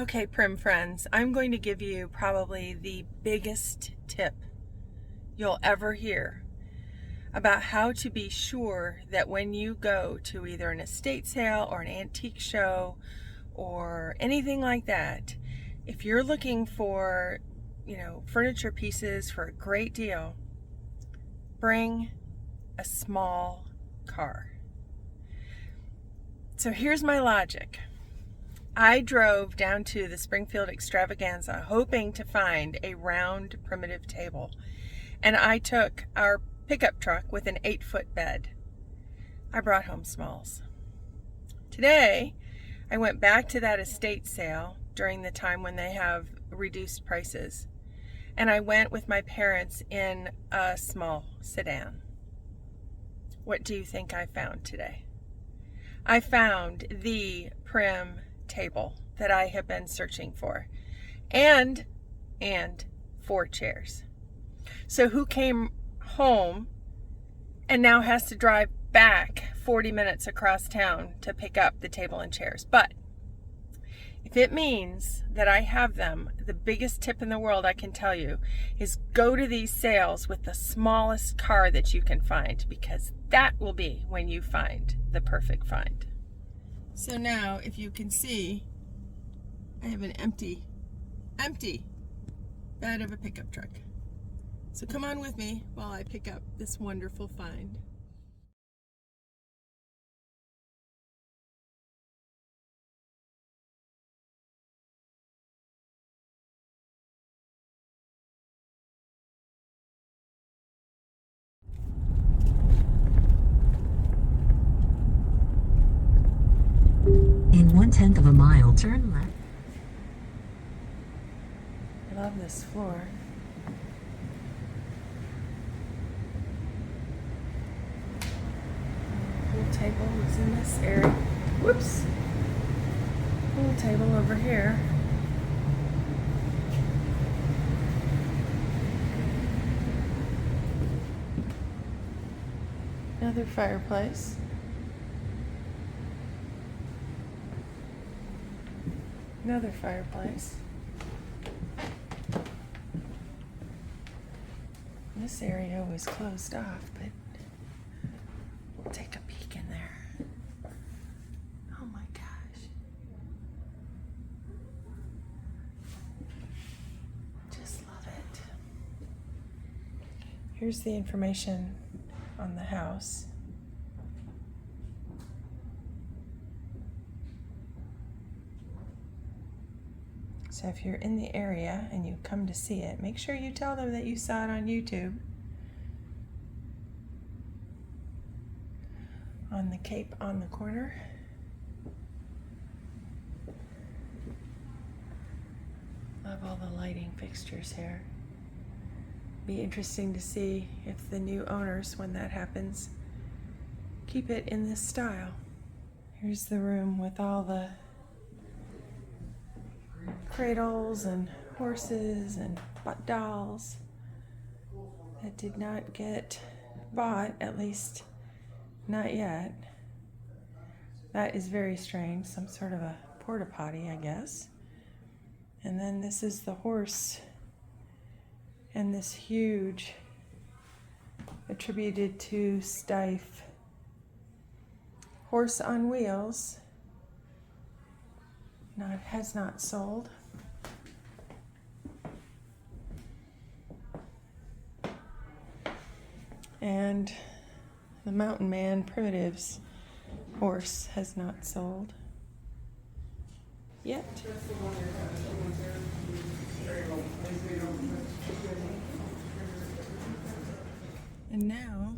Okay, Prim friends, I'm going to give you probably the biggest tip you'll ever hear about how to be sure that when you go to either an estate sale or an antique show or anything like that, if you're looking for, furniture pieces for a great deal, bring a small car. So here's my logic. I drove down to the Springfield Extravaganza hoping to find a round primitive table, and I took our pickup truck with an 8-foot bed. I brought home smalls. Today, I went back to that estate sale during the time when they have reduced prices, and I went with my parents in a small sedan. What do you think I found today? I found the Prim table that I have been searching for, and 4 chairs. So who came home and now has to drive back 40 minutes across town to pick up the table and chairs? But if it means that I have them, the biggest tip in the world I can tell you is go to these sales with the smallest car that you can find, because that will be when you find the perfect find. So now, if you can see, I have an empty bed of a pickup truck. So come on with me while I pick up this wonderful find. In 1/10 of a mile, turn left. I love this floor. Pool table is in this area. Whoops. Pool table over here. Another fireplace. Another fireplace. This area was closed off, but we'll take a peek in there. Oh my gosh. Just love it. Here's the information on the house. So if you're in the area and you come to see it, make sure you tell them that you saw it on YouTube. On the Cape on the corner. Love all the lighting fixtures here. Be interesting to see if the new owners, when that happens, keep it in this style. Here's the room with all the cradles and horses and dolls that did not get bought, at least not yet. That is very strange, some sort of a porta potty, I guess. And then this is the horse, and this huge, attributed to Stife, horse on wheels. Has not sold. And the Mountain Man Primitives horse has not sold yet. And now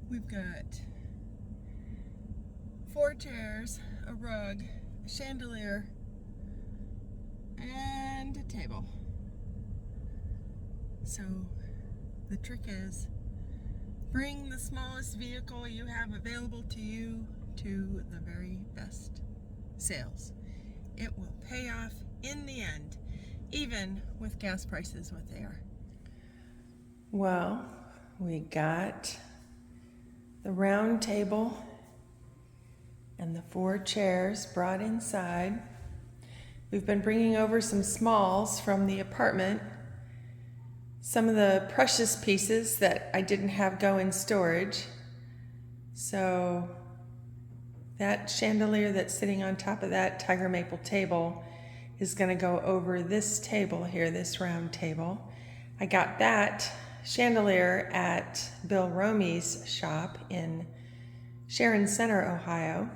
we've got 4 chairs, a rug, a chandelier, and a table. So the trick is bring the smallest vehicle you have available to you to the very best sales. It will pay off in the end, even with gas prices what they are. Well, we got the round table and the 4 chairs brought inside. We've been bringing over some smalls from the apartment. Some of the precious pieces that I didn't have go in storage. So that chandelier that's sitting on top of that tiger maple table is going to go over this table here, this round table. I got that chandelier at Bill Romey's shop in Sharon Center, Ohio.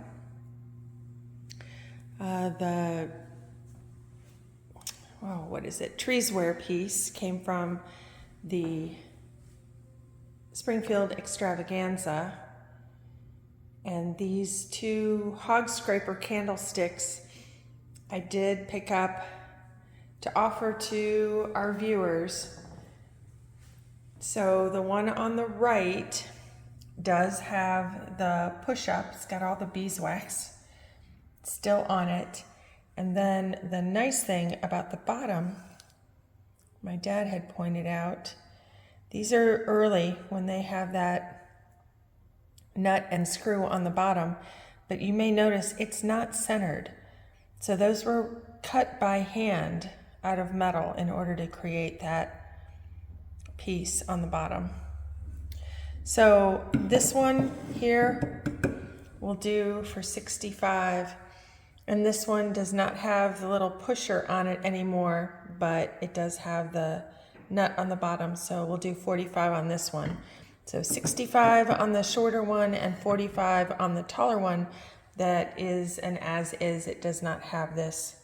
Treesware piece came from the Springfield Extravaganza. And these two hog scraper candlesticks I did pick up to offer to our viewers. So the one on the right does have the push-up. It's got all the beeswax still on it. And then the nice thing about the bottom, my dad had pointed out, these are early when they have that nut and screw on the bottom, but you may notice it's not centered. So those were cut by hand out of metal in order to create that piece on the bottom. So this one here will do for $65, and this one does not have the little pusher on it anymore, but it does have the nut on the bottom, so we'll do $45 on this one. So $65 on the shorter one and $45 on the taller one. That is an as-is. It does not have this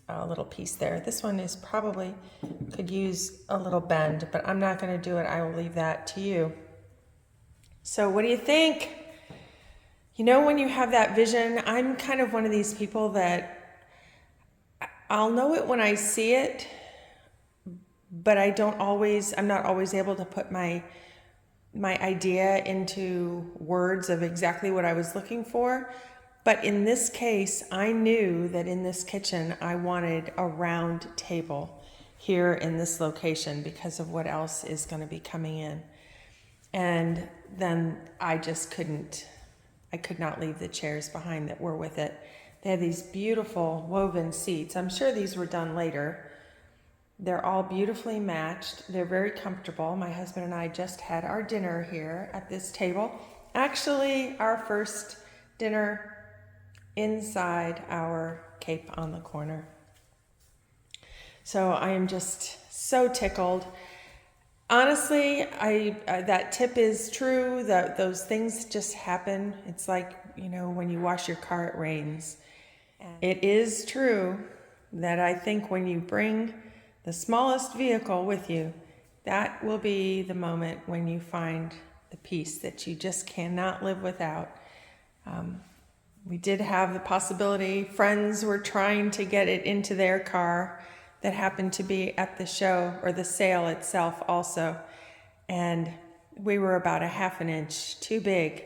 little piece there. This one is probably could use a little bend, but I'm not going to do it. I will leave that to you. So what do you think? You know, when you have that vision, I'm kind of one of these people that I'll know it when I see it, but I'm not always able to put my idea into words of exactly what I was looking for. But in this case, I knew that in this kitchen, I wanted a round table here in this location because of what else is going to be coming in. And then I could not leave the chairs behind that were with it. They had these beautiful woven seats. I'm sure these were done later. They're all beautifully matched. They're very comfortable. My husband and I just had our dinner here at this table. Actually, our first dinner inside our Cape on the corner. So I am just so tickled. Honestly, that tip is true, that those things just happen. It's like, you know, when you wash your car, it rains. It is true that I think when you bring the smallest vehicle with you, that will be the moment when you find the piece that you just cannot live without. We did have the possibility, friends were trying to get it into their car that happened to be at the show or the sale itself also. And we were about a half an inch too big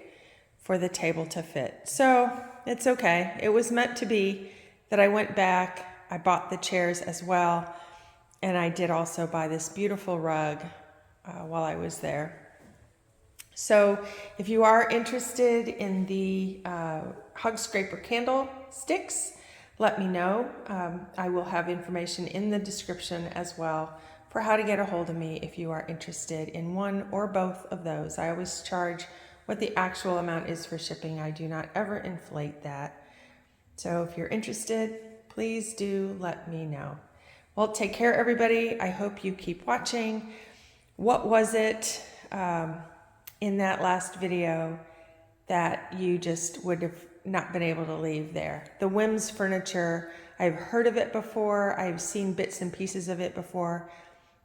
for the table to fit. So it's okay. It was meant to be that I went back, I bought the chairs as well, and I did also buy this beautiful rug while I was there. So if you are interested in the hug scraper candlesticks, let me know. I will have information in the description as well for how to get a hold of me if you are interested in one or both of those. I always charge what the actual amount is for shipping. I do not ever inflate that. So if you're interested, please do let me know. Well, take care, everybody. I hope you keep watching. What was it in that last video that you just would have not been able to leave there? The Prim Furniture, I've heard of it before. I've seen bits and pieces of it before,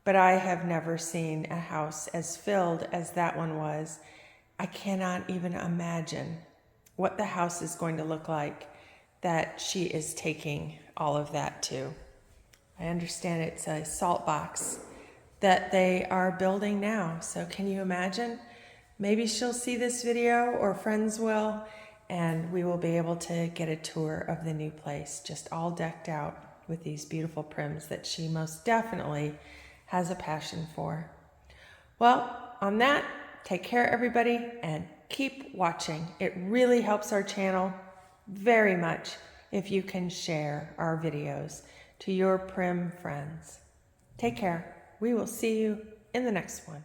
but I have never seen a house as filled as that one was. I cannot even imagine what the house is going to look like that she is taking all of that to. I understand it's a salt box that they are building now. So can you imagine? Maybe she'll see this video, or friends will, and we will be able to get a tour of the new place, just all decked out with these beautiful prims that she most definitely has a passion for. Well, on that, take care, everybody, and keep watching. It really helps our channel very much. if you can share our videos to your Prim friends. Take care. We will see you in the next one.